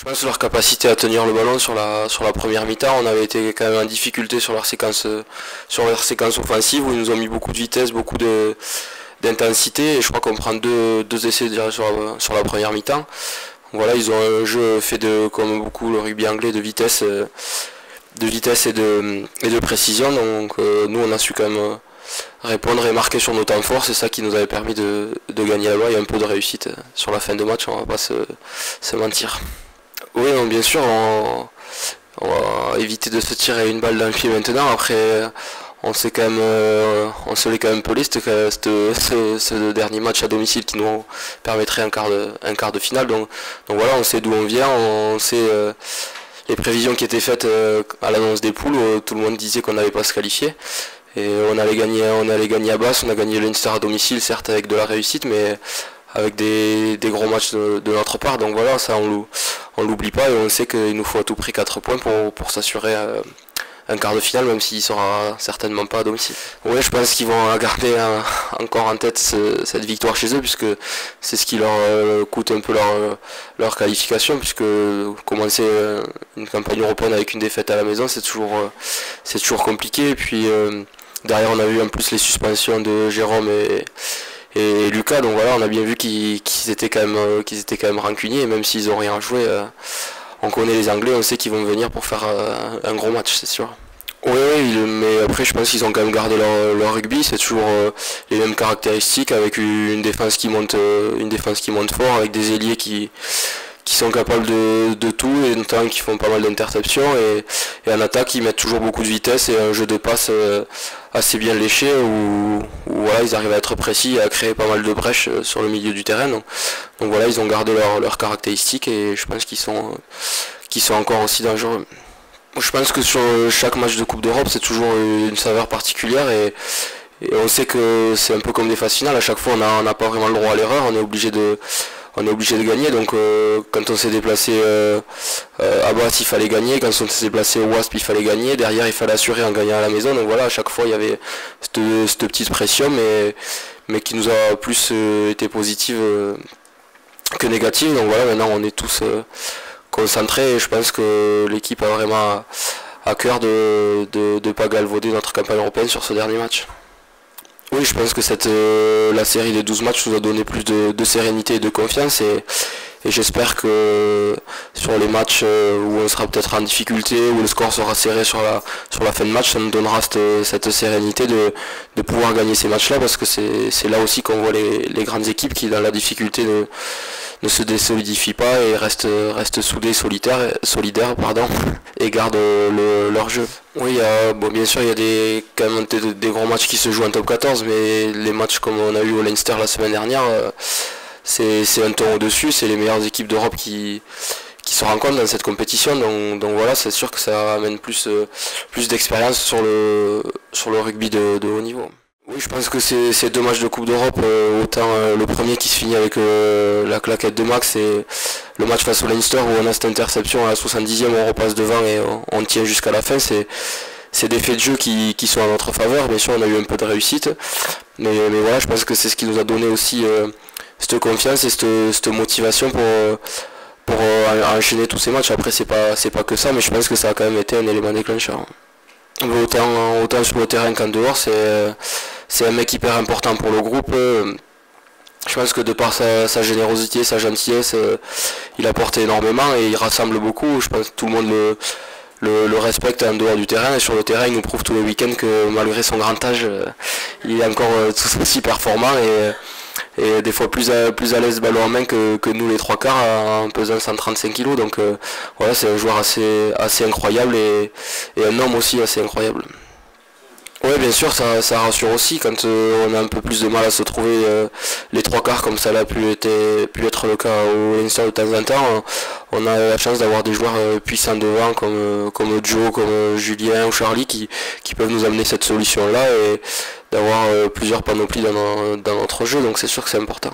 pense leur capacité à tenir le ballon sur la première mi-temps, on avait été quand même en difficulté sur leur séquence offensive où ils nous ont mis beaucoup de vitesse, d'intensité et je crois qu'on prend deux essais déjà sur la première mi-temps. Voilà, ils ont un jeu fait comme beaucoup le rugby anglais de vitesse et de précision. Donc nous on a su quand même répondre et marquer sur nos temps forts. C'est ça qui nous avait permis de gagner la loi. Il y a un peu de réussite sur la fin de match, on va pas se mentir. Oui, non, bien sûr, on va éviter de se tirer une balle dans le pied maintenant. Après, on s'est quand même, on se l'est quand même pelé, ce dernier match à domicile qui nous permettrait un quart de finale. Donc voilà, on sait d'où on vient, on sait les prévisions qui étaient faites à l'annonce des poules, où tout le monde disait qu'on n'allait pas se qualifier. Et on allait gagner à Basse, on a gagné Leinster à domicile, certes avec de la réussite, mais avec des gros matchs de notre part. Donc voilà, ça on l'oublie pas et on sait qu'il nous faut à tout prix 4 points pour s'assurer un quart de finale, même s'il sera certainement pas à domicile. Oui, je pense qu'ils vont garder encore en tête cette victoire chez eux, puisque c'est ce qui leur coûte un peu leur qualification, puisque commencer une campagne européenne avec une défaite à la maison, c'est toujours compliqué. Et puis derrière, on a vu en plus les suspensions de Jérôme et Lucas, donc voilà, on a bien vu qu'ils étaient quand même rancuniers, et même s'ils ont rien joué. On connaît les Anglais, on sait qu'ils vont venir pour faire un gros match, c'est sûr. Oui, mais après je pense qu'ils ont quand même gardé leur rugby, c'est toujours les mêmes caractéristiques avec une défense qui monte fort, avec des ailiers qui sont capables de tout et notamment qui font pas mal d'interceptions et en attaque ils mettent toujours beaucoup de vitesse et un jeu de passe assez bien léché où voilà, ils arrivent à être précis et à créer pas mal de brèches sur le milieu du terrain. Donc voilà, ils ont gardé leurs caractéristiques et je pense qu'ils sont encore aussi dangereux. Je pense que sur chaque match de Coupe d'Europe c'est toujours une saveur particulière et on sait que c'est un peu comme des phases finales, à chaque fois on n'a pas vraiment le droit à l'erreur, on est obligé de gagner, donc quand on s'est déplacé à Basse il fallait gagner, quand on s'est déplacé au Wasp il fallait gagner, derrière il fallait assurer en gagnant à la maison, donc voilà, à chaque fois il y avait cette petite pression mais qui nous a plus été positive que négative, donc voilà, maintenant on est tous concentrés et je pense que l'équipe a vraiment à cœur de ne pas galvauder notre campagne européenne sur ce dernier match. Oui, je pense que la série des 12 matchs nous a donné plus de sérénité et de confiance et j'espère que sur les matchs où on sera peut-être en difficulté, où le score sera serré sur la fin de match, ça nous donnera cette sérénité de pouvoir gagner ces matchs-là parce que c'est là aussi qu'on voit les grandes équipes qui dans la difficulté ne se désolidifient pas et restent soudés, solidaires et gardent leur jeu. Oui, bien sûr il y a quand même des gros matchs qui se jouent en top 14, mais les matchs comme on a eu au Leinster la semaine dernière, c'est un ton au-dessus, c'est les meilleures équipes d'Europe qui se rencontrent dans cette compétition, donc voilà, c'est sûr que ça amène plus d'expérience sur le rugby de haut niveau. Oui, je pense que ces deux matchs de Coupe d'Europe, autant le premier qui se finit avec la claquette de Max et le match face au Leinster où on a cette interception à la 70e, on repasse devant et on tient jusqu'à la fin, c'est des faits de jeu qui sont en notre faveur. Bien sûr, on a eu un peu de réussite, mais voilà, je pense que c'est ce qui nous a donné aussi cette confiance et cette motivation pour enchaîner tous ces matchs. Après, c'est pas que ça, mais je pense que ça a quand même été un élément déclencheur. Autant sur le terrain qu'en dehors, c'est un mec hyper important pour le groupe. Je pense que de par sa générosité, sa gentillesse, il apporte énormément et il rassemble beaucoup. Je pense que tout le monde le respecte en dehors du terrain et sur le terrain il nous prouve tous les week-ends que malgré son grand âge, il est encore tout aussi performant et des fois plus à l'aise ballon en main que nous les trois quarts en pesant 135 kg. Donc voilà, c'est un joueur assez incroyable et un homme aussi assez incroyable. Oui, bien sûr, ça rassure aussi quand on a un peu plus de mal à se trouver les trois quarts comme ça a pu être le cas au Leinster de temps en temps. On a la chance d'avoir des joueurs puissants devant comme Joe, comme Julien ou Charlie qui peuvent nous amener cette solution-là et d'avoir plusieurs panoplies dans notre jeu, donc c'est sûr que c'est important.